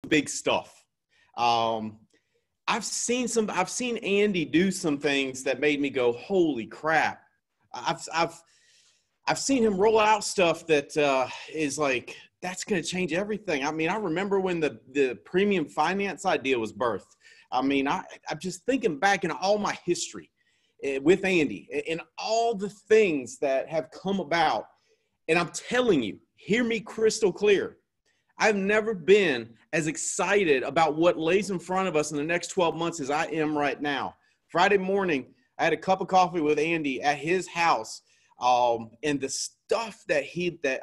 big stuff. I've seen Andy do some things that made me go, holy crap. I've seen him roll out stuff that is like, that's going to change everything. I mean, I remember when the premium finance idea was birthed. I mean, I'm just thinking back in all my history with Andy and all the things that have come about. And I'm telling you, hear me crystal clear. I've never been as excited about what lays in front of us in the next 12 months as I am right now. Friday morning, I had a cup of coffee with Andy at his house. And the stuff I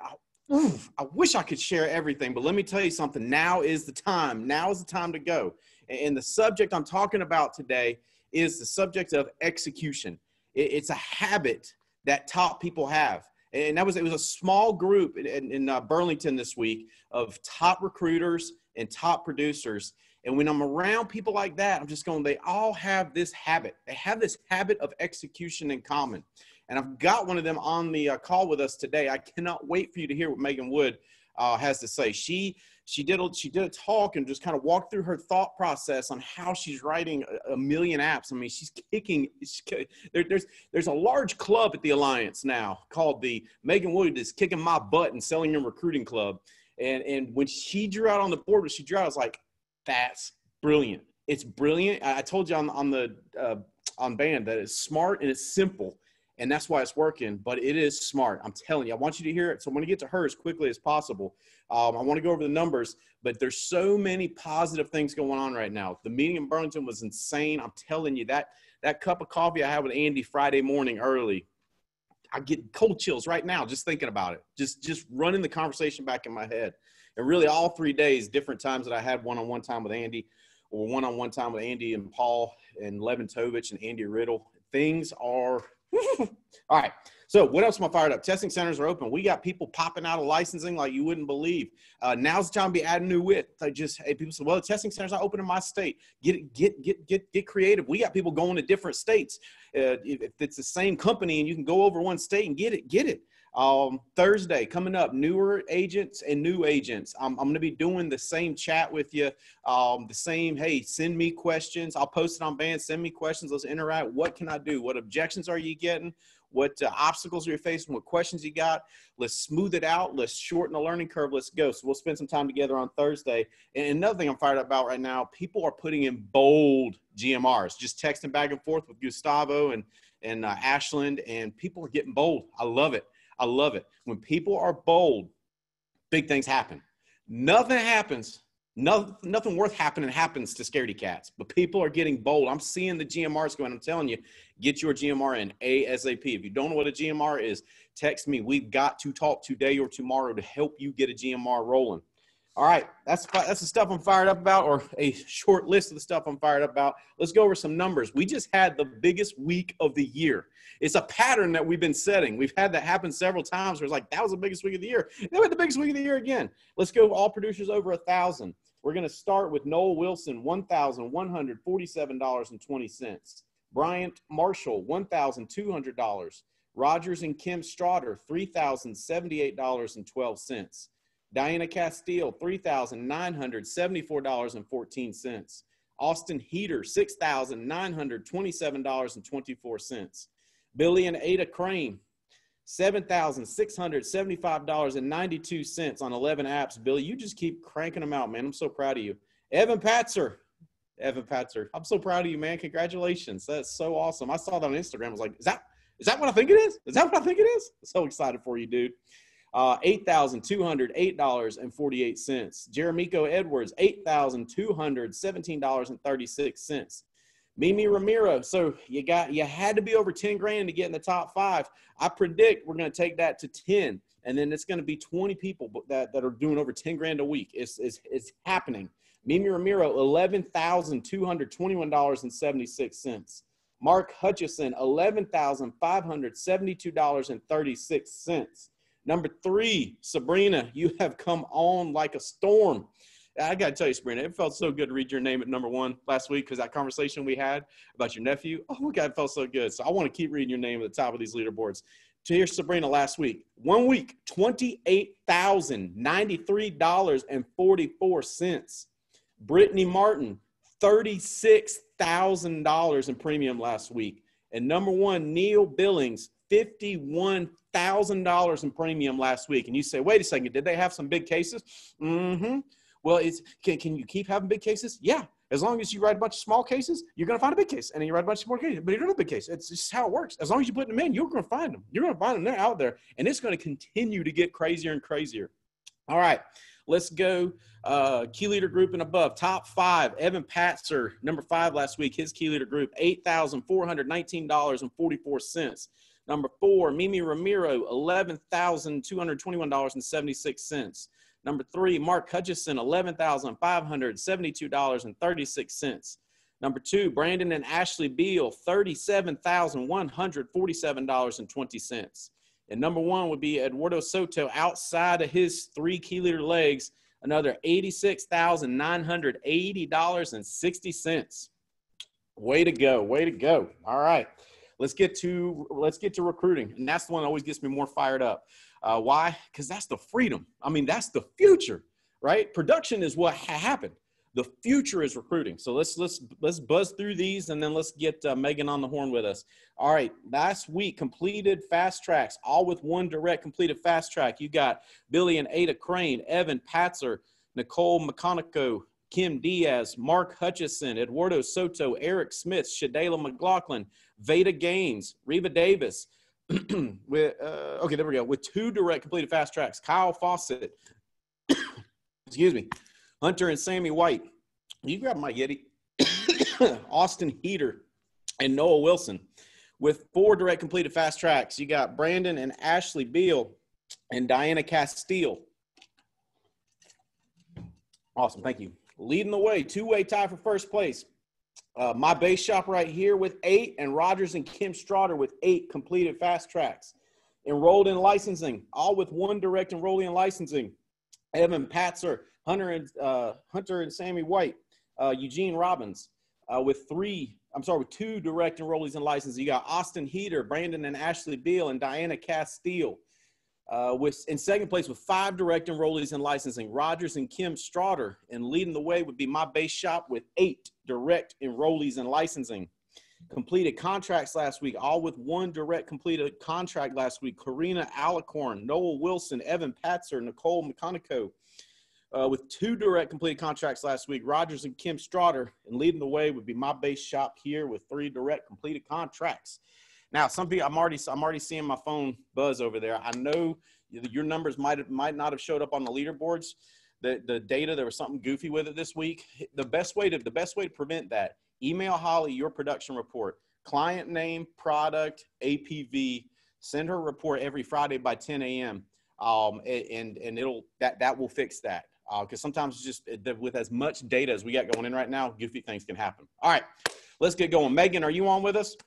wish I could share everything, but let me tell you something. Now is the time. Now is the time to go. And the subject I'm talking about today is the subject of execution. It's a habit that top people have. And it was a small group in Burlington this week of top recruiters and top producers. And when I'm around people like that, I'm just going, they all have this habit. They have this habit of execution in common. And I've got one of them on the call with us today. I cannot wait for you to hear what Megan Wood has to say. She did a talk and just kind of walked through her thought process on how she's writing a million apps. I mean, there's a large club at the Alliance now called the Megan Wood is Kicking My Butt and Selling Your Recruiting Club. And when she drew out on the board, I was like, that's brilliant. It's brilliant. I told you on band that it's smart and it's simple. And that's why it's working, but it is smart. I'm telling you, I want you to hear it. So I'm going to get to her as quickly as possible. I want to go over the numbers, but there's so many positive things going on right now. The meeting in Burlington was insane. I'm telling you, that cup of coffee I had with Andy Friday morning early, I get cold chills right now just thinking about it, just running the conversation back in my head. And really all 3 days, different times that I had one-on-one time with Andy or one-on-one time with Andy and Paul and Levin Tovich and Andy Riddle, things are – all right. So what else am I fired up? Testing centers are open. We got people popping out of licensing like you wouldn't believe. Now's the time to be adding new wit. People say, well, the testing centers are open in my state. Get creative. We got people going to different states. If it's the same company and you can go over one state and get it. Thursday coming up, newer agents and new agents. I'm going to be doing the same chat with you. Hey, send me questions. I'll post it on Band. Send me questions. Let's interact. What can I do? What objections are you getting? What obstacles are you facing? What questions you got? Let's smooth it out. Let's shorten the learning curve. Let's go. So we'll spend some time together on Thursday. And another thing I'm fired up about right now, people are putting in bold GMRs, just texting back and forth with Gustavo and Ashland, and people are getting bold. I love it. I love it. When people are bold, big things happen. Nothing worth happening happens to scaredy cats, but people are getting bold. I'm seeing the GMRs going. I'm telling you, get your GMR in ASAP. If you don't know what a GMR is, text me. We've got to talk today or tomorrow to help you get a GMR rolling. All right, that's the stuff I'm fired up about, or a short list of the stuff I'm fired up about. Let's go over some numbers. We just had the biggest week of the year. It's a pattern that we've been setting. We've had that happen several times where it's like, that was the biggest week of the year. And then we had the biggest week of the year again. Let's go all producers over 1,000. We're going to start with Noel Wilson, $1,147.20. Bryant Marshall, $1,200. Rogers and Kim Strotter, $3,078.12. Diana Castile, $3,974.14. Austin Heater, $6,927.24. Billy and Ada Crane, $7,675.92 on 11 apps. Billy, you just keep cranking them out, man. I'm so proud of you. Evan Patzer, I'm so proud of you, man. Congratulations. That's so awesome. I saw that on Instagram. I was like, is that what I think it is? Is that what I think it is? I'm so excited for you, dude. $8,208.48. Jeremico Edwards, $8,217.36. Mimi Ramiro. So you had to be over 10 grand to get in the top 5. I predict we're going to take that to 10, and then it's going to be 20 people that are doing over 10 grand a week. It's happening. Mimi Ramiro, $11,221.76. Mark Hutchison, $11,572.36. Number 3, Sabrina, you have come on like a storm. I got to tell you, Sabrina, it felt so good to read your name at number 1 last week because that conversation we had about your nephew, oh, my God, it felt so good. So I want to keep reading your name at the top of these leaderboards. To hear Sabrina last week, 1 week, $28,093.44. Brittany Martin, $36,000 in premium last week. And number one, Neil Billings, $51,000 in premium last week. And you say, wait a second, did they have some big cases? Mm-hmm. Well, can you keep having big cases? Yeah. As long as you write a bunch of small cases, you're going to find a big case. And then you write a bunch of small cases, but you're not a big case. It's just how it works. As long as you put them in, you're going to find them. You're going to find them. They're out there. And it's going to continue to get crazier and crazier. All right. Let's go key leader group and above. Top 5, Evan Patzer, number 5 last week. His key leader group, $8,419.44. Number 4, Mimi Ramiro, $11,221.76. Number 3, Mark Hutchison, $11,572.36. Number 2, Brandon and Ashley Beal, $37,147.20. And number 1 would be Eduardo Soto, outside of his 3 key leader legs, another $86,980.60. Way to go. Way to go. All right. Let's get to recruiting. And that's the one that always gets me more fired up. Why? Because that's the freedom. I mean, that's the future, right? Production is what happened. The future is recruiting. So let's buzz through these, and then let's get Megan on the horn with us. All right, last week completed fast tracks, all with one direct completed fast track. You got Billy and Ada Crane, Evan Patzer, Nicole McConico, Kim Diaz, Mark Hutchison, Eduardo Soto, Eric Smith, Shadayla McLaughlin, Veda Gaines, Reva Davis. Okay, there we go. With 2 direct completed fast tracks, Kyle Fawcett, excuse me, Hunter and Sammy White. You grab my Yeti. Austin Heater and Noah Wilson. With 4 direct completed fast tracks, you got Brandon and Ashley Beal and Diana Castile. Awesome, thank you. Leading the way, 2-way tie for first place. My base shop right here with 8, and Rogers and Kim Strotter with 8 completed fast tracks. Enrolled in licensing, all with 1 direct enrollee in licensing. Evan Patzer, Hunter and Sammy White, Eugene Robbins, with 2 direct enrollees in licensing. You got Austin Heater, Brandon and Ashley Beal, and Diana Castile. In second place with 5 direct enrollees in licensing, Rogers and Kim Strotter. And leading the way would be my base shop with 8 direct enrollees in licensing. Completed contracts last week, all with 1 direct completed contract last week. Karina Alicorn, Noel Wilson, Evan Patzer, Nicole McConico. With 2 direct completed contracts last week, Rogers and Kim Strotter. And leading the way would be my base shop here with 3 direct completed contracts. Now, some people, I'm already seeing my phone buzz over there. I know your numbers might not have showed up on the leaderboards. The data, there was something goofy with it this week. The best way to prevent that, email Holly your production report, client name, product, APV. Send her a report every Friday by 10 a.m. And that will fix that. Because sometimes it's just with as much data as we got going in right now, goofy things can happen. All right, let's get going. Megan, are you on with us?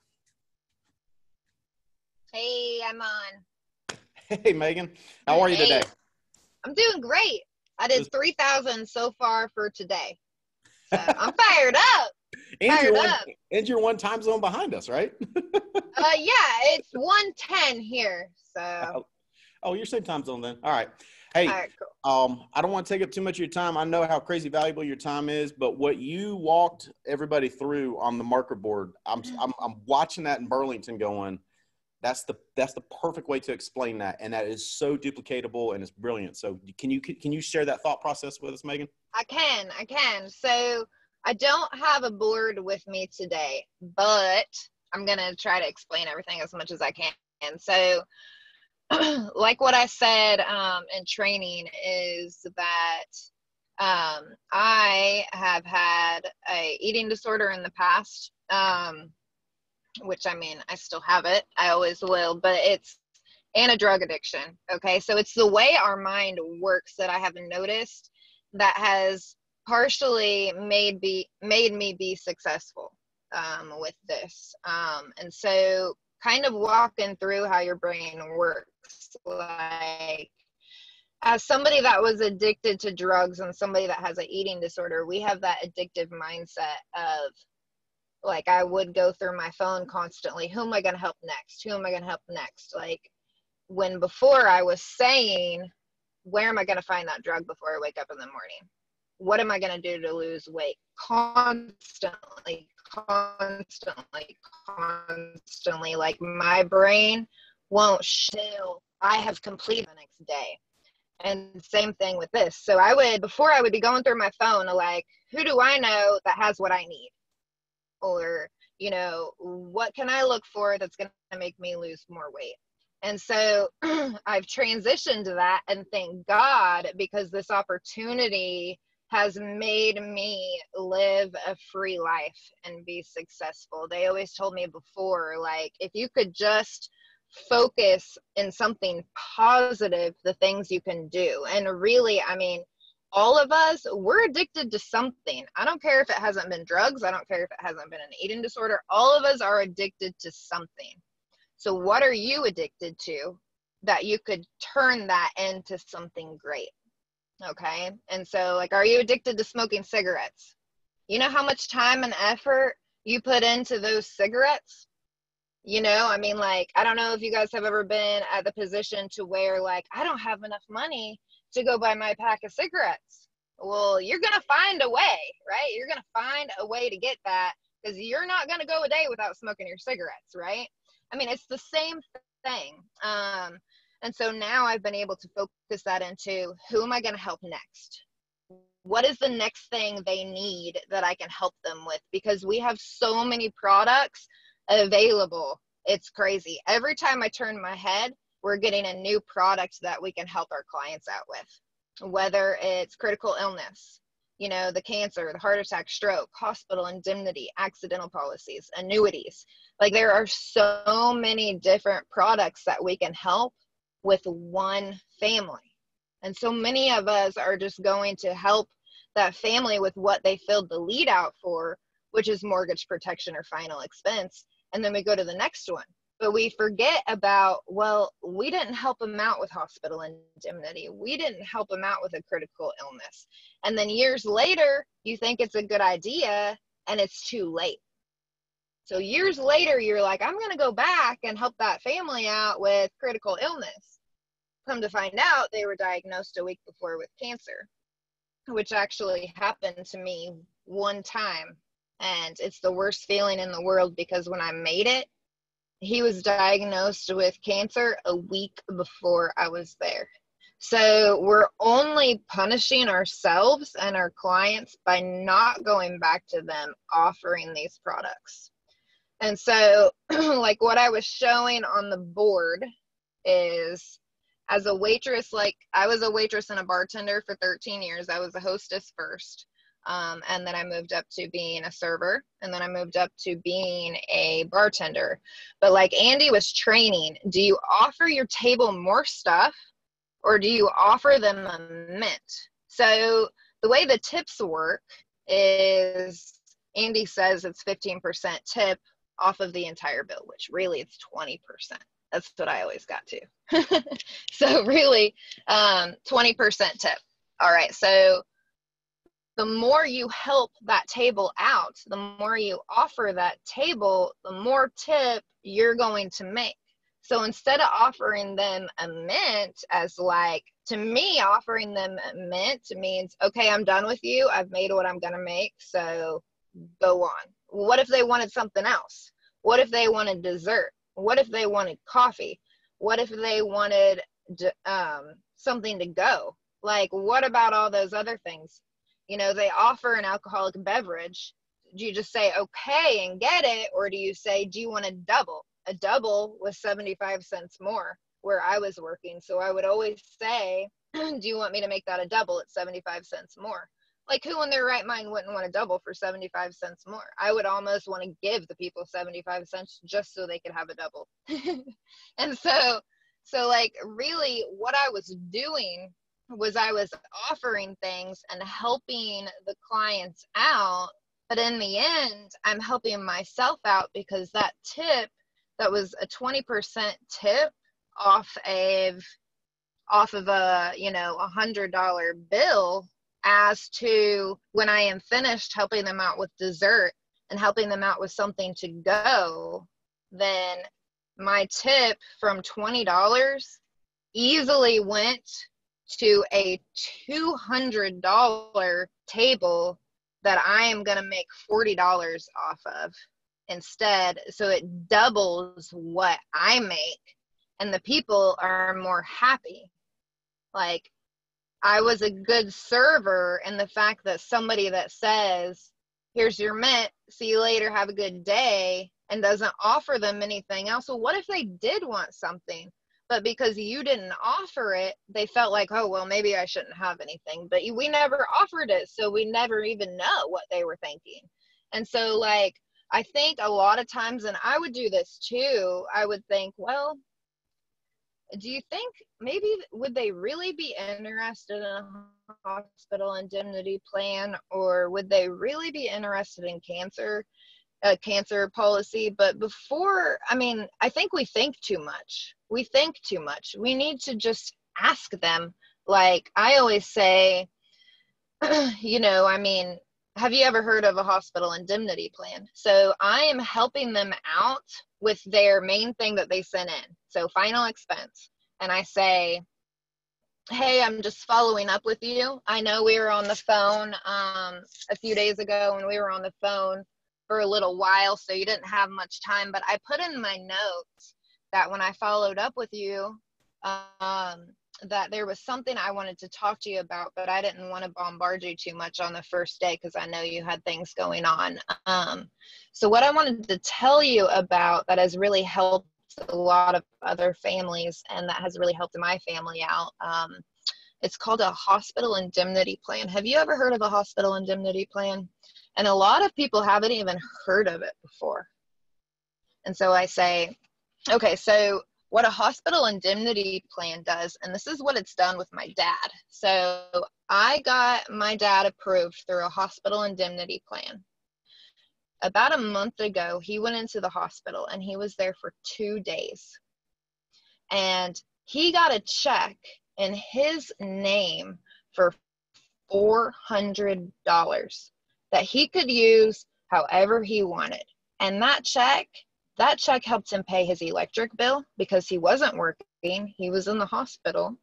Hey, I'm on. Hey, Megan. How are you today? I'm doing great. I did 3,000 so far for today. So I'm fired up. And you're 1 time zone behind us, right? Yeah, it's 1:10 here. So. Oh, you're same time zone then. All right. Hey, all right, cool. I don't want to take up too much of your time. I know how crazy valuable your time is, but what you walked everybody through on the marker board, I'm watching that in Burlington going, that's the perfect way to explain that. And that is so duplicatable and it's brilliant. So can you share that thought process with us, Megan? I can. So I don't have a board with me today, but I'm going to try to explain everything as much as I can. And so like what I said in training is that I have had a eating disorder in the past, which I mean, I still have it. I always will, but and a drug addiction. Okay. So it's the way our mind works that I have noticed that has partially made me be successful with this. And so kind of walking through how your brain works, like as somebody that was addicted to drugs and somebody that has an eating disorder, we have that addictive mindset of like, I would go through my phone constantly. Who am I going to help next? Who am I going to help next? Like when before I was saying, where am I going to find that drug before I wake up in the morning? what am I going to do to lose weight? Constantly, constantly, constantly. Like my brain won't chill. I have completed the next day. And same thing with this. So before I would be going through my phone, like, who do I know that has what I need? Or, what can I look for that's going to make me lose more weight? And so I've transitioned to that, and thank God, because this opportunity has made me live a free life and be successful. They always told me before, like, if you could just focus in something positive, the things you can do. And really, I mean, all of us, we're addicted to something. I don't care if it hasn't been drugs. I don't care if it hasn't been an eating disorder. All of us are addicted to something. So what are you addicted to that you could turn that into something great? Okay. And so, like, are you addicted to smoking cigarettes? You know how much time and effort you put into those cigarettes? I mean, like, I don't know if you guys have ever been at the position to where, like, I don't have enough money to go buy my pack of cigarettes. Well, you're going to find a way, right? You're going to find a way to get that, because you're not going to go a day without smoking your cigarettes, right? I mean, it's the same thing. And so now I've been able to focus that into, who am I going to help next? What is the next thing they need that I can help them with? Because we have so many products available. It's crazy. Every time I turn my head, we're getting a new product that we can help our clients out with, whether it's critical illness, the cancer, the heart attack, stroke, hospital indemnity, accidental policies, annuities. Like, there are so many different products that we can help with one family. And so many of us are just going to help that family with what they filled the lead out for, which is mortgage protection or final expense. And then we go to the next one. But we forget about, well, we didn't help them out with hospital indemnity. We didn't help them out with a critical illness. And then years later, you think it's a good idea, and it's too late. So years later, you're like, I'm going to go back and help that family out with critical illness. Come to find out, they were diagnosed a week before with cancer, which actually happened to me one time. And it's the worst feeling in the world, because when I made it, he was diagnosed with cancer a week before I was there. So we're only punishing ourselves and our clients by not going back to them offering these products. And so, like, what I was showing on the board is, as a waitress, like, I was a waitress and a bartender for 13 years. I was a hostess first. And then I moved up to being a server, and then I moved up to being a bartender. But like Andy was training, do you offer your table more stuff, or do you offer them a mint? So the way the tips work is, Andy says it's 15% tip off of the entire bill, which really it's 20%. That's what I always got to. So really, 20% tip. All right. So the more you help that table out, the more you offer that table, the more tip you're going to make. So instead of offering them a mint, as like, to me, offering them a mint means, okay, I'm done with you. I've made what I'm going to make. So go on. What if they wanted something else? What if they wanted dessert? What if they wanted coffee? What if they wanted something to go? Like, what about all those other things? They offer an alcoholic beverage. Do you just say, okay, and get it? Or do you say, do you want a double? A double was 75 cents more where I was working. So I would always say, do you want me to make that a double at 75 cents more? Like, who in their right mind wouldn't want a double for 75 cents more? I would almost want to give the people 75 cents just so they could have a double. And so like, really what I was doing was I was offering things and helping the clients out. But in the end, I'm helping myself out, because that tip, that was a 20% tip off of a, $100 bill, as to when I am finished helping them out with dessert and helping them out with something to go, then my tip from $20 easily went to a $200 table that I am going to make $40 off of instead. So it doubles what I make, and the people are more happy. Like, I was a good server, and the fact that somebody that says, here's your mint, see you later, have a good day, and doesn't offer them anything else. Well, what if they did want something, but because you didn't offer it, they felt like, oh, well, maybe I shouldn't have anything. But we never offered it, so we never even know what they were thinking. And so, like, I think a lot of times, and I would do this too, I would think, well, do you think maybe would they really be interested in a hospital indemnity plan, or would they really be interested in cancer policy? But before, I mean, I think we think too much. We think too much. We need to just ask them. Like I always say, you know, I mean, have you ever heard of a hospital indemnity plan? So I am helping them out with their main thing that they sent in. So final expense. And I say, hey, I'm just following up with you. I know we were on the phone a few days ago, and we were on the phone for a little while, so you didn't have much time. But I put in my notes that when I followed up with you, that there was something I wanted to talk to you about, but I didn't want to bombard you too much on the first day because I know you had things going on. So what I wanted to tell you about that has really helped a lot of other families, and that has really helped my family out, it's called a hospital indemnity plan. Have you ever heard of a hospital indemnity plan? And a lot of people haven't even heard of it before. And so I say, okay, so what a hospital indemnity plan does, and this is what it's done with my dad. So I got my dad approved through a hospital indemnity plan. About a month ago, he went into the hospital and he was there for 2 days. And he got a check in his name for $400 that he could use however he wanted. And that check helped him pay his electric bill because he wasn't working. He was in the hospital.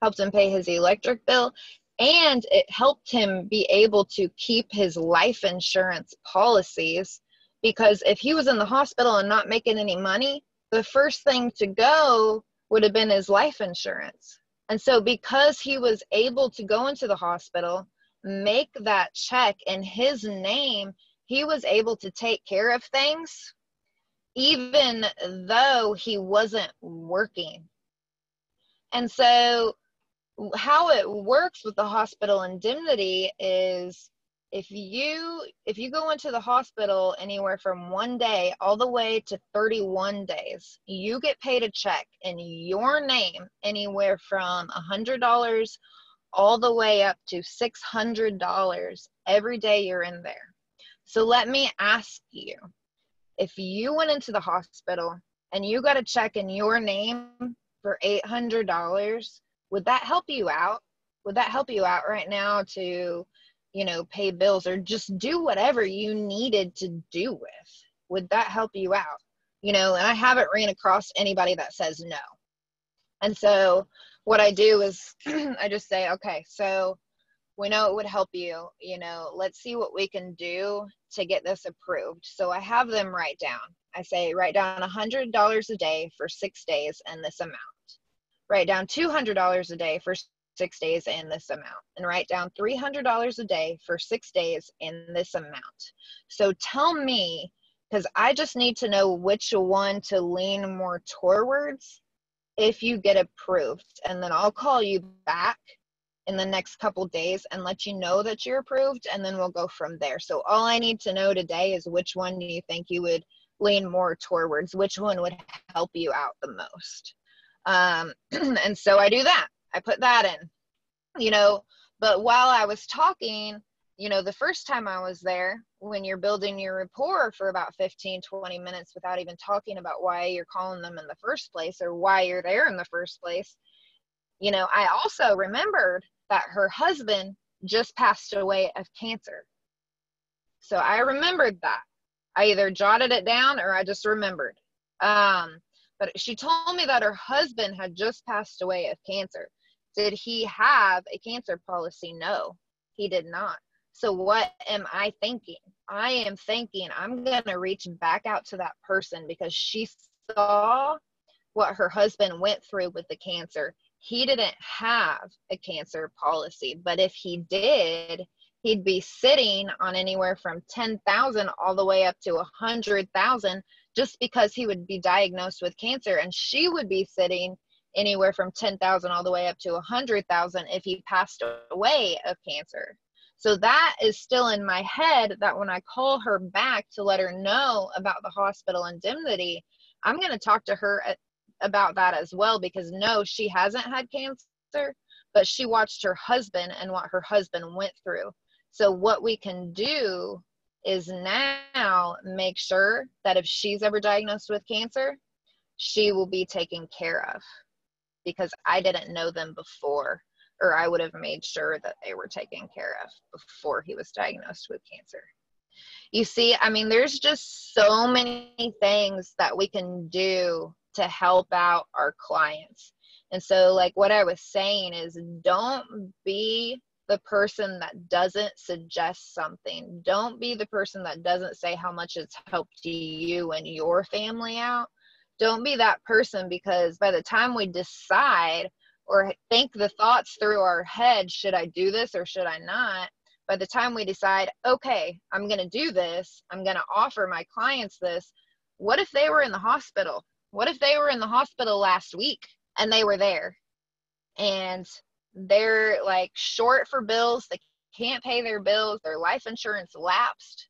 Helped him pay his electric bill. And it helped him be able to keep his life insurance policies, because if he was in the hospital and not making any money, the first thing to go would have been his life insurance. And so because he was able to go into the hospital, make that check in his name, he was able to take care of things even though he wasn't working. And so how it works with the hospital indemnity is if you go into the hospital anywhere from 1 day all the way to 31 days, you get paid a check in your name anywhere from $100 all the way up to $600 every day you're in there. So let me ask you, if you went into the hospital and you got a check in your name for $800, would that help you out? Would that help you out right now to, you know, pay bills or just do whatever you needed to do with? Would that help you out? You know, and I haven't ran across anybody that says no. And so what I do is I just say, okay, so we know it would help you, you know, let's see what we can do to get this approved. So I have them write down. I say, write down $100 a day for 6 days and this amount. Write down $200 a day for 6 days in this amount, and write down $300 a day for 6 days in this amount. So tell me, because I just need to know which one to lean more towards if you get approved. And then I'll call you back in the next couple days and let you know that you're approved, and then we'll go from there. So all I need to know today is which one do you think you would lean more towards, which one would help you out the most. And so I do that. I put that in, you know, but while I was talking, you know, the first time I was there, when you're building your rapport for about 15, 20 minutes without even talking about why you're calling them in the first place or why you're there in the first place, you know, I also remembered that her husband just passed away of cancer. So I remembered that. I either jotted it down or I just remembered. But she told me that her husband had just passed away of cancer. Did he have a cancer policy? No, he did not. So what am I thinking? I am thinking I'm going to reach back out to that person because she saw what her husband went through with the cancer. He didn't have a cancer policy, but if he did, he'd be sitting on anywhere from 10,000 all the way up to 100,000 just because he would be diagnosed with cancer, and she would be sitting anywhere from 10,000 all the way up to 100,000 if he passed away of cancer. So that is still in my head, that when I call her back to let her know about the hospital indemnity, I'm going to talk to her about that as well, because no, she hasn't had cancer, but she watched her husband and what her husband went through. So what we can do is now make sure that if she's ever diagnosed with cancer, she will be taken care of, because I didn't know them before, or I would have made sure that they were taken care of before he was diagnosed with cancer. You see, I mean, there's just so many things that we can do to help out our clients. And so, like what I was saying is, don't be the person that doesn't suggest something. Don't be the person that doesn't say how much it's helped you and your family out. Don't be that person, because by the time we decide or think the thoughts through our head, should I do this or should I not? By the time we decide, okay, I'm going to do this, I'm going to offer my clients this, what if they were in the hospital? What if they were in the hospital last week and they were there and they're like short for bills, they can't pay their bills, their life insurance lapsed?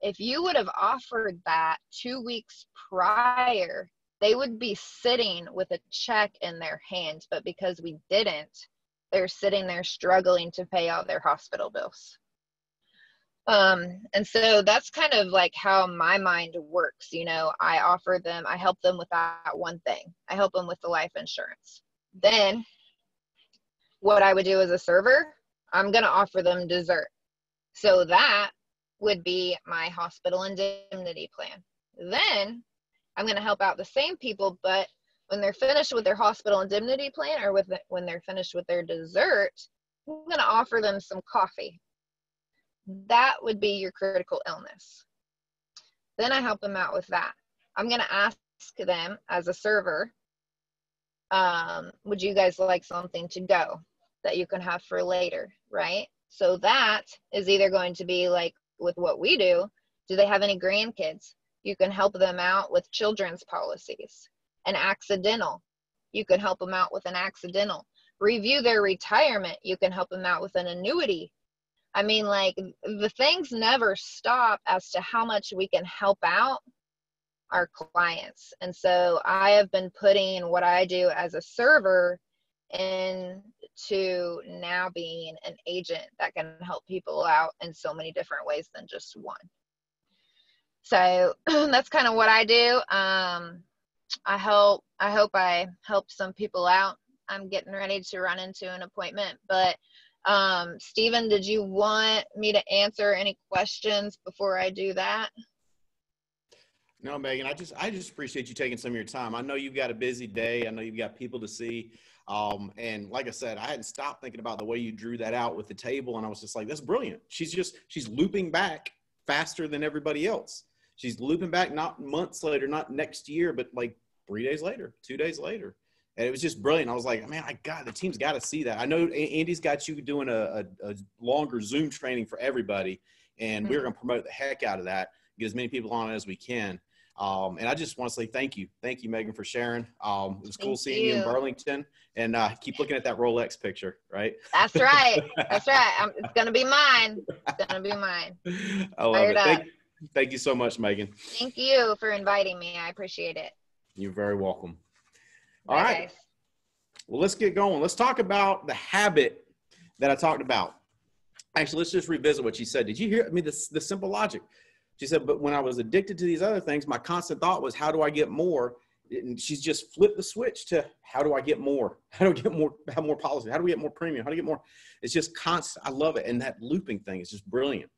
If you would have offered that 2 weeks prior, they would be sitting with a check in their hands, but because we didn't, they're sitting there struggling to pay all their hospital bills. And so that's kind of like how my mind works. You know, I help them with that one thing. I help them with the life insurance. Then what I would do as a server, I'm going to offer them dessert. So that would be my hospital indemnity plan. Then I'm going to help out the same people, but when they're finished with their hospital indemnity plan, or when they're finished with their dessert, I'm going to offer them some coffee. That would be your critical illness. Then I help them out with that. I'm going to ask them as a server, would you guys like something to go that you can have for later, right? So that is either going to be like with what we do they have any grandkids? You can help them out with children's policies. An accidental, you can help them out with an accidental. Review their retirement, you can help them out with an annuity. I mean, like, the things never stop as to how much we can help out our clients. And so I have been putting what I do as a server into now being an agent that can help people out in so many different ways than just one. So that's kind of what I do. I hope I help some people out. I'm getting ready to run into an appointment, but Stephen, did you want me to answer any questions before I do that? No, Megan, I just appreciate you taking some of your time. I know you've got a busy day. I know you've got people to see. And like I said, I hadn't stopped thinking about the way you drew that out with the table. And I was just like, that's brilliant. She's looping back faster than everybody else. She's looping back, not months later, not next year, but like 3 days later, 2 days later. And it was just brilliant. I was like, man, the team's got to see that. I know Andy's got you doing a longer Zoom training for everybody. And we're going to promote the heck out of that, get as many people on it as we can. And I just want to say thank you. Thank you, Megan, for sharing. It was cool seeing you in Burlington, and keep looking at that Rolex picture, right? That's right. That's right. It's going to be mine. It's going to be mine. I love it. Thank you so much, Megan. Thank you for inviting me. I appreciate it. You're very welcome. All right. Guys. Well, let's get going. Let's talk about the habit that I talked about. Actually, let's just revisit what she said. Did you hear? I mean, the simple logic. She said, but when I was addicted to these other things, my constant thought was, how do I get more? And she's just flipped the switch to, how do I get more? How do I get more, have more policy? How do we get more premium? How do we get more? It's just constant. I love it. And that looping thing is just brilliant.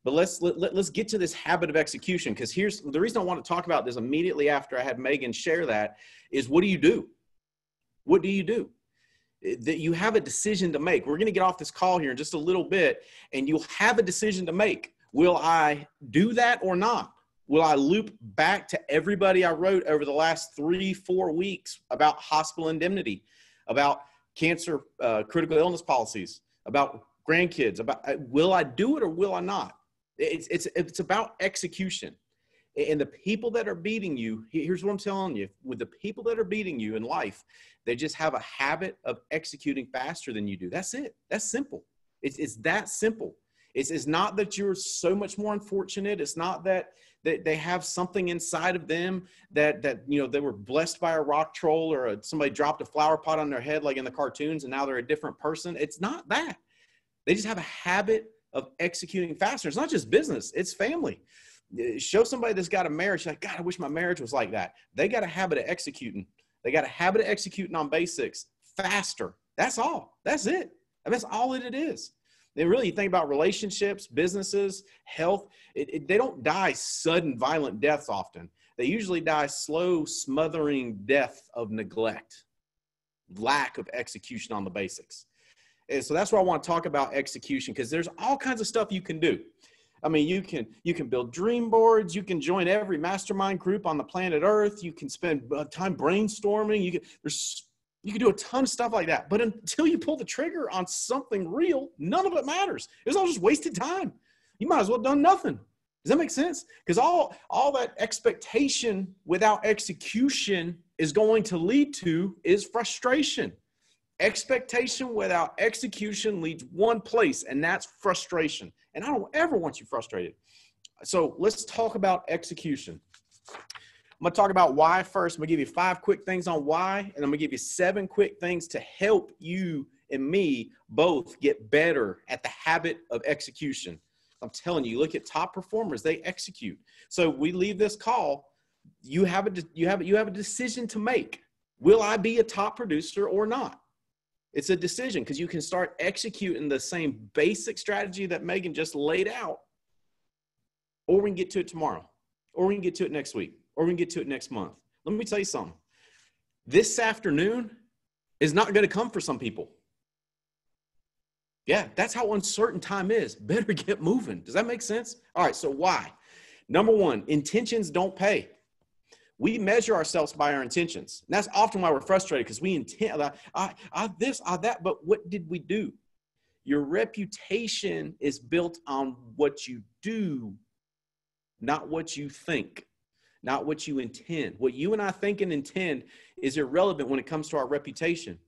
But let's get to this habit of execution, because here's the reason I want to talk about this immediately after I had Megan share that is, what do you do? What do you do? that you have a decision to make. We're going to get off this call here in just a little bit, and you'll have a decision to make. Will I do that or not? Will I loop back to everybody I wrote over the last 3-4 weeks about hospital indemnity, about cancer, critical illness policies, about grandkids, about will I do it or will I not? It's about execution. And the people that are beating you, here's what I'm telling you, with the people that are beating you in life, they just have a habit of executing faster than you do. That's it. That's simple. It's that simple. It's not that you're so much more unfortunate. It's not that they have something inside of them that they were blessed by a rock troll or somebody dropped a flower pot on their head like in the cartoons and now they're a different person. It's not that. They just have a habit of executing faster. It's not just business. It's family. Show somebody that's got a marriage, like, God, I wish my marriage was like that. They got a habit of executing. They got a habit of executing on basics faster. That's all. That's it. And that's all it is. And really, you think about relationships, businesses, health, they don't die sudden, violent deaths often. They usually die slow, smothering death of neglect, lack of execution on the basics. And so that's why I want to talk about execution, because there's all kinds of stuff you can do. I mean, you can build dream boards. You can join every mastermind group on the planet Earth. You can spend time brainstorming. You can do a ton of stuff like that. But until you pull the trigger on something real, none of it matters. It's all just wasted time. You might as well have done nothing. Does that make sense? Because all that expectation without execution is going to lead to is frustration. Expectation without execution leads one place, and that's frustration. And I don't ever want you frustrated. So let's talk about execution. I'm going to talk about why first. I'm going to give you 5 quick things on why, and I'm going to give you 7 quick things to help you and me both get better at the habit of execution. I'm telling you, look at top performers. They execute. So we leave this call. You have a decision to make. Will I be a top producer or not? It's a decision, because you can start executing the same basic strategy that Megan just laid out, or we can get to it tomorrow, or we can get to it next week, or we can get to it next month. Let me tell you something. This afternoon is not going to come for some people. Yeah, that's how uncertain time is. Better get moving. Does that make sense? All right, so why? Number 1, intentions don't pay. We measure ourselves by our intentions. And that's often why we're frustrated, because we intend, this, that, but what did we do? Your reputation is built on what you do, not what you think, not what you intend. What you and I think and intend is irrelevant when it comes to our reputation.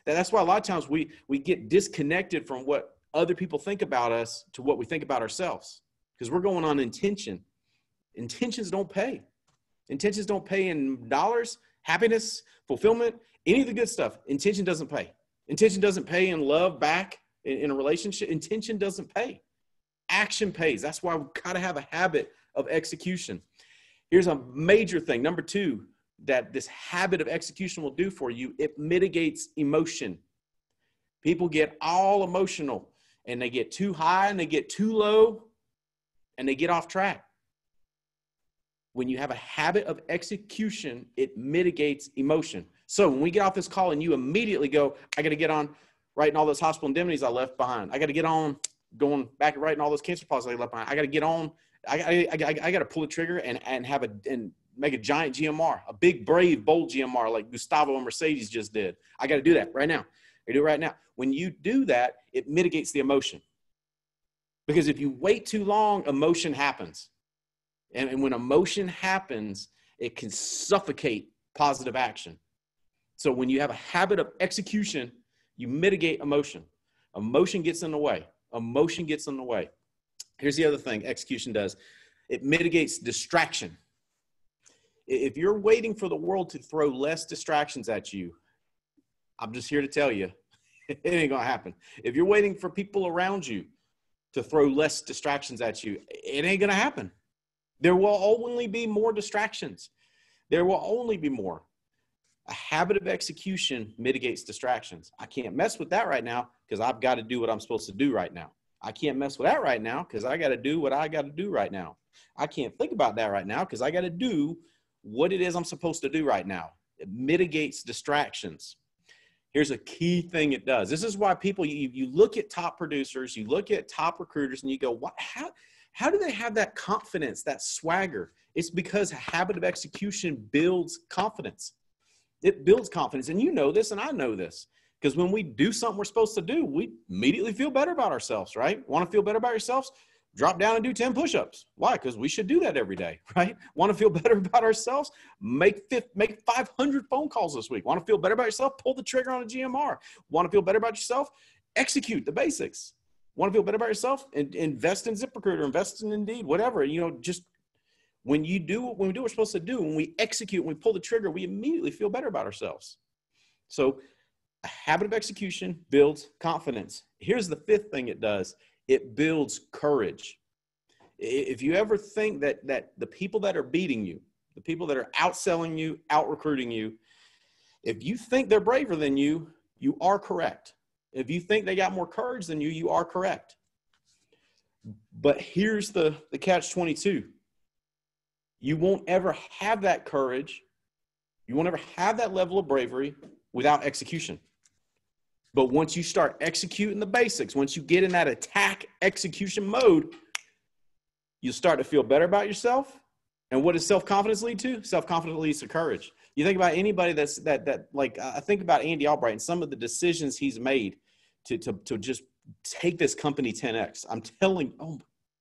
That's why a lot of times we get disconnected from what other people think about us to what we think about ourselves, because we're going on intention. Intentions don't pay. Intentions don't pay in dollars, happiness, fulfillment, any of the good stuff. Intention doesn't pay. Intention doesn't pay in love back in a relationship. Intention doesn't pay. Action pays. That's why we've got to have a habit of execution. Here's a major thing. Number 2, that this habit of execution will do for you. It mitigates emotion. People get all emotional, and they get too high and they get too low, and they get off track. When you have a habit of execution, it mitigates emotion. So when we get off this call and you immediately go, I got to get on writing all those hospital indemnities I left behind. I got to get on going back and writing all those cancer policies I left behind. I got to get on. I got to pull the trigger and make a giant GMR, a big, brave, bold GMR like Gustavo and Mercedes just did. I got to do that right now. I do it right now. When you do that, it mitigates the emotion. Because if you wait too long, emotion happens. And when emotion happens, it can suffocate positive action. So when you have a habit of execution, you mitigate emotion. Emotion gets in the way. Emotion gets in the way. Here's the other thing execution does. It mitigates distraction. If you're waiting for the world to throw less distractions at you, I'm just here to tell you, it ain't going to happen. If you're waiting for people around you to throw less distractions at you, it ain't going to happen. There will only be more distractions. There will only be more. A habit of execution mitigates distractions. I can't mess with that right now because I've got to do what I'm supposed to do right now. I can't mess with that right now because I got to do what I got to do right now. I can't think about that right now because I got to do what it is I'm supposed to do right now. It mitigates distractions. Here's a key thing it does. This is why people, you look at top producers, you look at top recruiters, and you go, what, how do they have that confidence, that swagger? It's because a habit of execution builds confidence. It builds confidence. And you know this, and I know this, because when we do something we're supposed to do, we immediately feel better about ourselves, right? Want to feel better about yourselves? Drop down and do 10 push-ups. Why? Because we should do that every day, right? Want to feel better about ourselves? Make 500 phone calls this week. Want to feel better about yourself? Pull the trigger on a GMR. Want to feel better about yourself? Execute the basics. Want to feel better about yourself? Invest in ZipRecruiter, invest in Indeed, whatever. Just when we do what we're supposed to do, when we execute, when we pull the trigger, we immediately feel better about ourselves. So a habit of execution builds confidence. Here's the fifth thing it does. It builds courage. If you ever think that the people that are beating you, the people that are outselling you, out-recruiting you, if you think they're braver than you, you are correct. If you think they got more courage than you, you are correct. But here's the catch-22. You won't ever have that courage. You won't ever have that level of bravery without execution. But once you start executing the basics, once you get in that attack execution mode, you'll start to feel better about yourself. And what does self-confidence lead to? Self-confidence leads to courage. You think about anybody I think about Andy Albright and some of the decisions he's made to just take this company 10X. I'm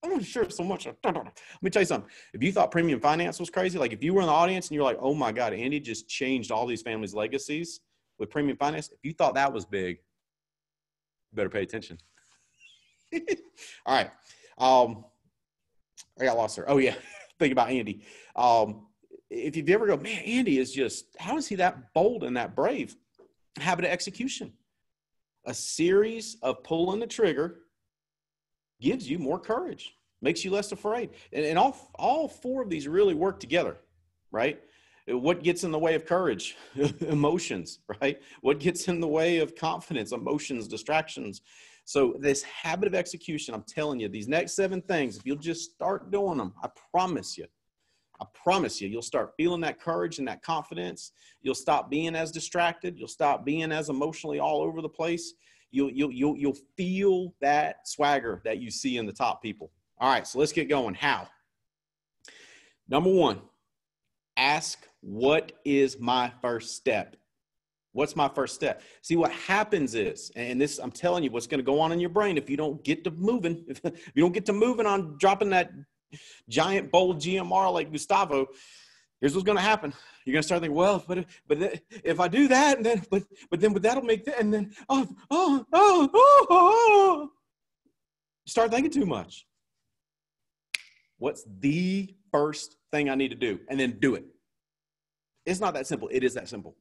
not sure so much. Let me tell you something. If you thought premium finance was crazy, like if you were in the audience and you're like, oh my God, Andy just changed all these families' legacies with premium finance. If you thought that was big, you better pay attention. All right. I got lost there. Oh yeah. Think about Andy. If you've ever go, man, Andy is just, how is he that bold and that brave? Habit of execution. A series of pulling the trigger gives you more courage, makes you less afraid. And all four of these really work together, right? What gets in the way of courage? Emotions, right? What gets in the way of confidence? Emotions, distractions. So this habit of execution, I'm telling you, these next 7 things, if you'll just start doing them, I promise you, you'll start feeling that courage and that confidence. You'll stop being as distracted. You'll stop being as emotionally all over the place. You'll feel that swagger that you see in the top people. All right, so let's get going. How? Number 1, ask, what is my first step? What's my first step? See, what happens is, and this, I'm telling you, what's going to go on in your brain if you don't get to moving, if you don't get to moving on dropping that giant bold GMR like Gustavo, here's what's going to happen. You're going to start thinking, well, but if I do that, and then, but that'll make that, and then, start thinking too much. What's the first thing I need to do? And then do it. It's not that simple. It is that simple.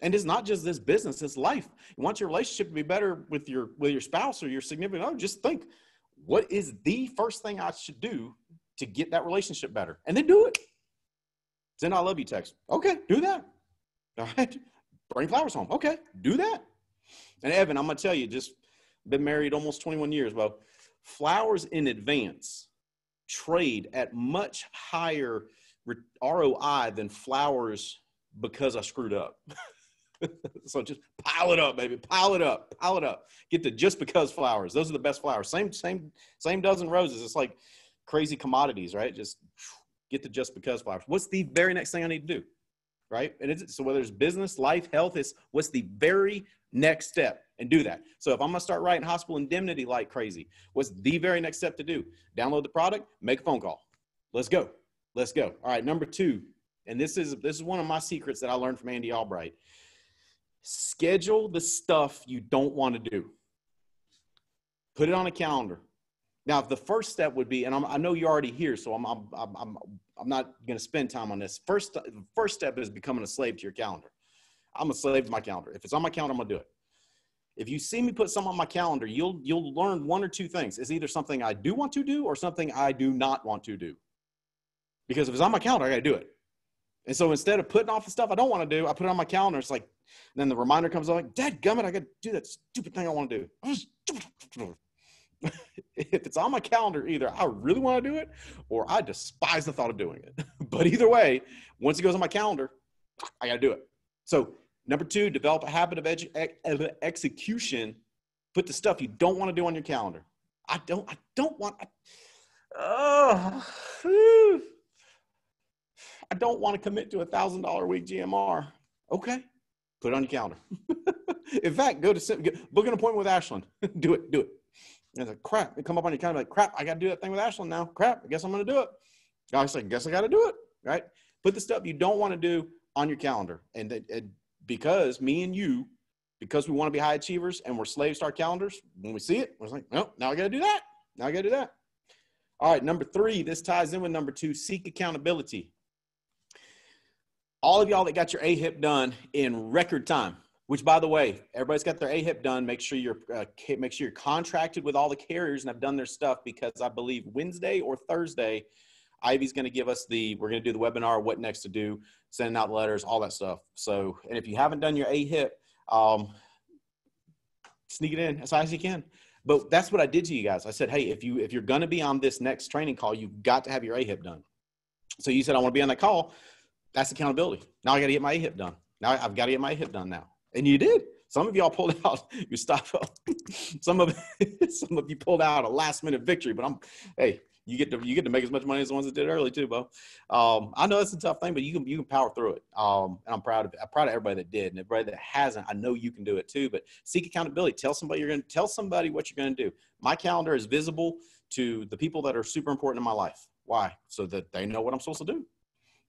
And it's not just this business, it's life. You want your relationship to be better with your spouse or your significant other, just think, what is the first thing I should do to get that relationship better? And then do it. Send I love you text. Okay, do that. All right. Bring flowers home. Okay, do that. And Evan, I'm going to tell you, just been married almost 21 years. Well, flowers in advance trade at much higher ROI than flowers because I screwed up. So just pile it up, baby. Pile it up. Get the just because flowers. Those are the best flowers. Same dozen roses. It's like crazy commodities, right? Just get the just because flowers. What's the very next thing I need to do, right? And so whether it's business, life, health, it's what's the very next step, and do that. So if I'm going to start writing hospital indemnity like crazy, what's the very next step to do? Download the product, make a phone call. Let's go. All right, number 2, and this is one of my secrets that I learned from Andy Albright. Schedule the stuff you don't want to do. Put it on a calendar. Now, if the first step would be, and I know you're already here, so I'm not going to spend time on this. First step is becoming a slave to your calendar. I'm a slave to my calendar. If it's on my calendar, I'm going to do it. If you see me put something on my calendar, you'll learn 1 or 2 things. It's either something I do want to do or something I do not want to do. Because if it's on my calendar, I got to do it. And so instead of putting off the stuff I don't want to do, I put it on my calendar. It's like, then the reminder comes on, like, dadgummit, I got to do that stupid thing I want to do. If it's on my calendar, either I really want to do it or I despise the thought of doing it. But either way, once it goes on my calendar, I got to do it. So Number 2, develop a habit of execution. Put the stuff you don't want to do on your calendar. I don't want to commit to $1,000 a week GMR. Okay, put it on your calendar. In fact, book an appointment with Ashland. Do it. And it's like, crap, it come up on your calendar like, crap, I got to do that thing with Ashland now. Crap, I guess I'm going to do it. I was like, guess I got to do it, right? Put the stuff you don't want to do on your calendar. And because me and you, because we want to be high achievers and we're slaves to our calendars, when we see it, we're like, well, now I got to do that. All right, number 3, this ties in with number 2, seek accountability. All of y'all that got your AHIP done in record time, which, by the way, everybody's got their AHIP done. Make sure you're contracted with all the carriers and have done their stuff, because I believe Wednesday or Thursday, Ivy's going to give us we're going to do the webinar, what next to do, sending out letters, all that stuff. So, and if you haven't done your AHIP, sneak it in as high as you can. But that's what I did to you guys. I said, hey, if you're going to be on this next training call, you've got to have your AHIP done. So you said, I want to be on that call. That's accountability. Now I got to get my AHIP done. Now I've got to get my AHIP done now. And you did. Some of y'all pulled out your stop. Some of you pulled out a last minute victory, but hey, you get to make as much money as the ones that did early too, Bo. I know it's a tough thing, but you can power through it. And I'm proud of it. I'm proud of everybody that did, and everybody that hasn't. I know you can do it too. But seek accountability. Tell somebody what you're going to do. My calendar is visible to the people that are super important in my life. Why? So that they know what I'm supposed to do.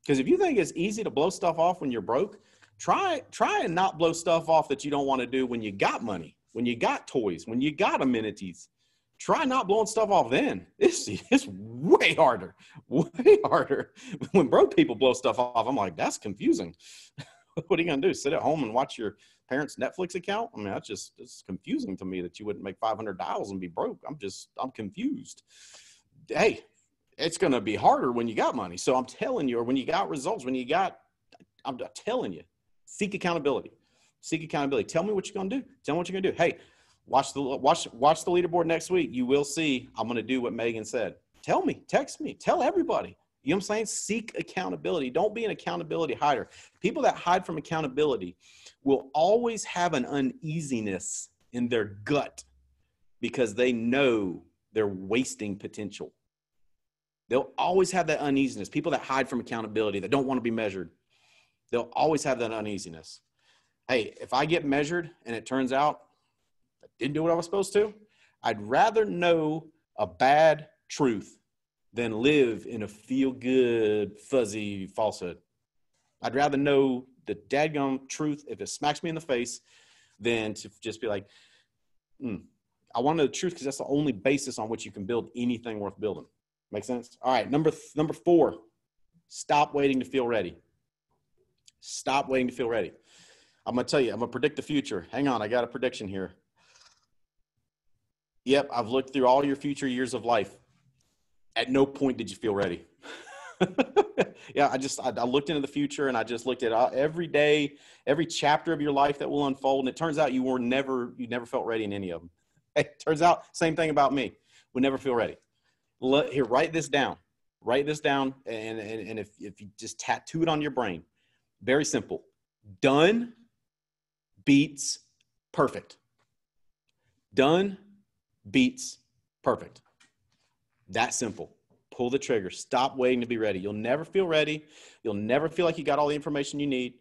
Because if you think it's easy to blow stuff off when you're broke, try and not blow stuff off that you don't want to do when you got money, when you got toys, when you got amenities. Try not blowing stuff off then. It's way harder. When broke people blow stuff off, I'm like, that's confusing. What are you going to do? Sit at home and watch your parents' Netflix account? I mean, it's confusing to me that you wouldn't make $500 and be broke. I'm confused. Hey, it's going to be harder when you got money. So I'm telling you, or when you got results, I'm telling you, seek accountability. Seek accountability. Tell me what you're going to do. Tell me what you're going to do. Hey, watch the leaderboard next week. You will see I'm going to do what Megan said. Tell me, text me, tell everybody. You know what I'm saying? Seek accountability. Don't be an accountability hider. People that hide from accountability will always have an uneasiness in their gut because they know they're wasting potential. They'll always have that uneasiness. People that hide from accountability, that don't want to be measured, they'll always have that uneasiness. Hey, if I get measured and it turns out I didn't do what I was supposed to, I'd rather know a bad truth than live in a feel-good, fuzzy falsehood. I'd rather know the dadgum truth if it smacks me in the face than to just be like, I want to know the truth because that's the only basis on which you can build anything worth building. Make sense? All right, number 4, stop waiting to feel ready. Stop waiting to feel ready. I'm going to tell you, I'm going to predict the future. Hang on, I got a prediction here. Yep, I've looked through all your future years of life. At no point did you feel ready. Yeah, I looked into the future and I just looked at every day, every chapter of your life that will unfold. And it turns out you never felt ready in any of them. It turns out, same thing about me. We never feel ready. Here, write this down. Write this down. And if you just tattoo it on your brain, very simple. Done beats perfect. Done beats perfect. That simple. Pull the trigger. Stop waiting to be ready. You'll never feel ready. You'll never feel like you got all the information you need.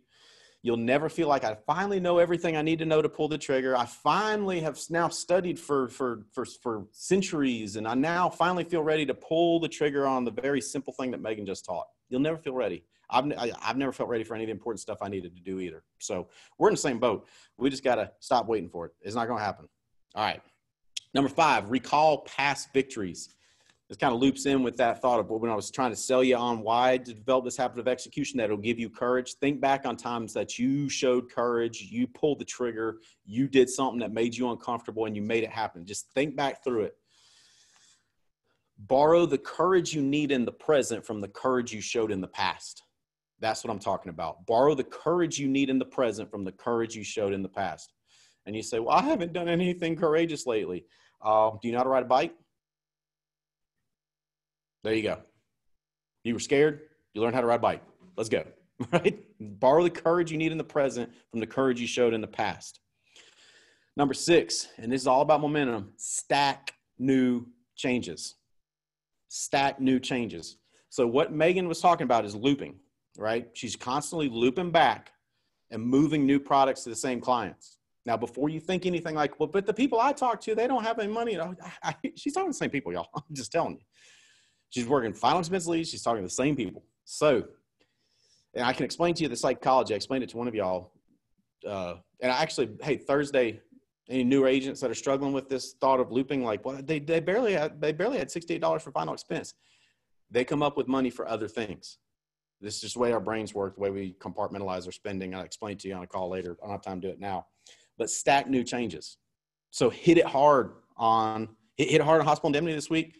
You'll never feel like I finally know everything I need to know to pull the trigger. I finally have now studied for centuries, and I now finally feel ready to pull the trigger on the very simple thing that Megan just taught. You'll never feel ready. I've never felt ready for any of the important stuff I needed to do either. So we're in the same boat. We just got to stop waiting for it. It's not going to happen. All right. Number 5, recall past victories. This kind of loops in with that thought of when I was trying to sell you on why to develop this habit of execution that will give you courage. Think back on times that you showed courage, you pulled the trigger, you did something that made you uncomfortable and you made it happen. Just think back through it. Borrow the courage you need in the present from the courage you showed in the past. That's what I'm talking about. Borrow the courage you need in the present from the courage you showed in the past. And you say, well, I haven't done anything courageous lately. Do you know how to ride a bike? There you go. You were scared. You learned how to ride a bike. Let's go. right? Borrow the courage you need in the present from the courage you showed in the past. Number 6, and this is all about momentum, stack new changes. Stack new changes. So what Megan was talking about is looping, right? She's constantly looping back and moving new products to the same clients. Now, before you think anything like, well, but the people I talk to, they don't have any money. She's talking to the same people, y'all. I'm just telling you. She's working final expense leads. She's talking to the same people. So, and I can explain to you the psychology. I explained it to one of y'all. And I actually, hey, Thursday, any newer agents that are struggling with this thought of looping, like, well, they barely had $68 for final expense. They come up with money for other things. This is just the way our brains work, the way we compartmentalize our spending. I'll explain to you on a call later. I don't have time to do it now. But stack new changes. So hit it hard on hospital indemnity this week,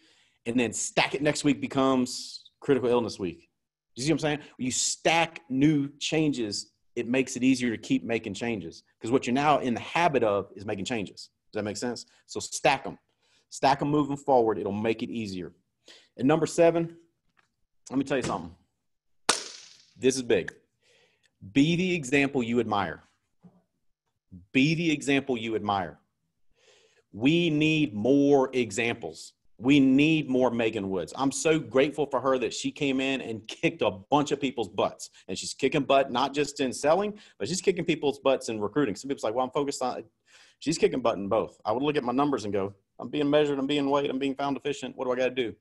and then stack it next week becomes critical illness week. You see what I'm saying? When you stack new changes, it makes it easier to keep making changes, because what you're now in the habit of is making changes. Does that make sense? So stack them moving forward. It'll make it easier. And number 7, let me tell you something. This is big. Be the example you admire. Be the example you admire. We need more examples. We need more Megan Woods. I'm so grateful for her that she came in and kicked a bunch of people's butts. And she's kicking butt, not just in selling, but she's kicking people's butts in recruiting. Some people's like, well, I'm focused on it. She's kicking butt in both. I would look at my numbers and go, I'm being measured, I'm being weighed, I'm being found deficient. What do I got to do?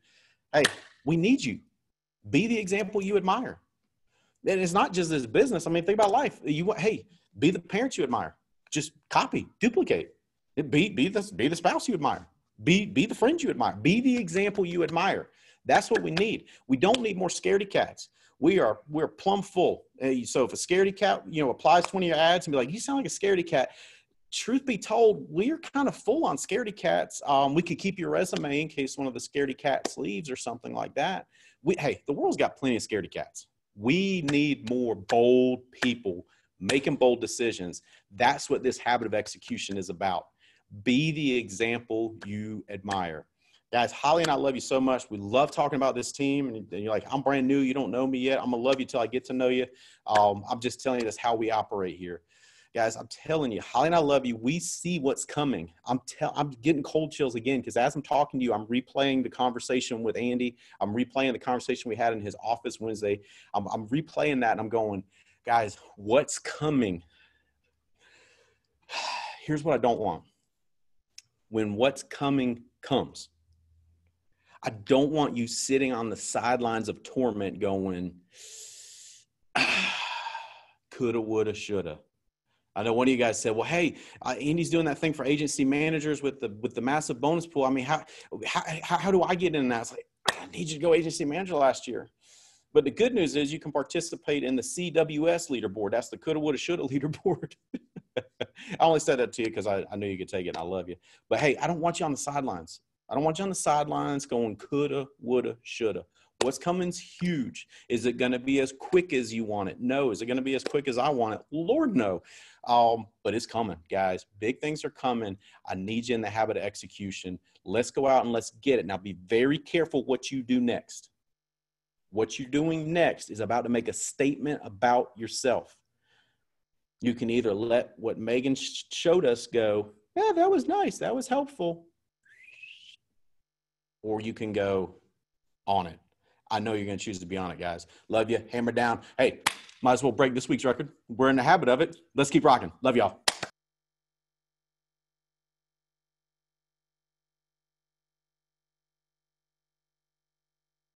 Hey, we need you. Be the example you admire. And it's not just this business. I mean, think about life. Hey, be the parents you admire. Just copy, duplicate. Be the spouse you admire. Be the friend you admire. Be the example you admire. That's what we need. We don't need more scaredy cats. We're plumb full. So if a scaredy cat, applies to one of your ads and be like, you sound like a scaredy cat. Truth be told, we're kind of full on scaredy cats. We could keep your resume in case one of the scaredy cats leaves or something like that. Hey, the world's got plenty of scaredy cats. We need more bold people making bold decisions. That's what this habit of execution is about. Be the example you admire. Guys, Holly and I love you so much. We love talking about this team. And you're like, I'm brand new. You don't know me yet. I'm going to love you till I get to know you. I'm just telling you that's how we operate here. Guys, I'm telling you, Holly and I love you. We see what's coming. I'm getting cold chills again, because as I'm talking to you, I'm replaying the conversation with Andy. I'm replaying the conversation we had in his office Wednesday. I'm replaying that, and I'm going, guys, what's coming? Here's what I don't want. When what's coming comes, I don't want you sitting on the sidelines of torment going, coulda, woulda, shoulda. I know one of you guys said, well, hey, Andy's doing that thing for agency managers with the massive bonus pool. I mean, how do I get in that? It's like, I need you to go agency manager last year. But the good news is you can participate in the CWS leaderboard. That's the coulda, woulda, shoulda leaderboard. I only said that to you because I knew you could take it, and I love you. But, hey, I don't want you on the sidelines. I don't want you on the sidelines going coulda, woulda, shoulda. What's coming's huge. Is it going to be as quick as you want it? No. Is it going to be as quick as I want it? Lord, no. But it's coming, guys. Big things are coming. I need you in the habit of execution. Let's go out and let's get it. Now, be very careful what you do next. What you're doing next is about to make a statement about yourself. You can either let what Megan showed us go, yeah, that was nice. That was helpful. Or you can go on it. I know you're going to choose to be on it, guys. Love you. Hammer down. Hey, might as well break this week's record. We're in the habit of it. Let's keep rocking. Love y'all.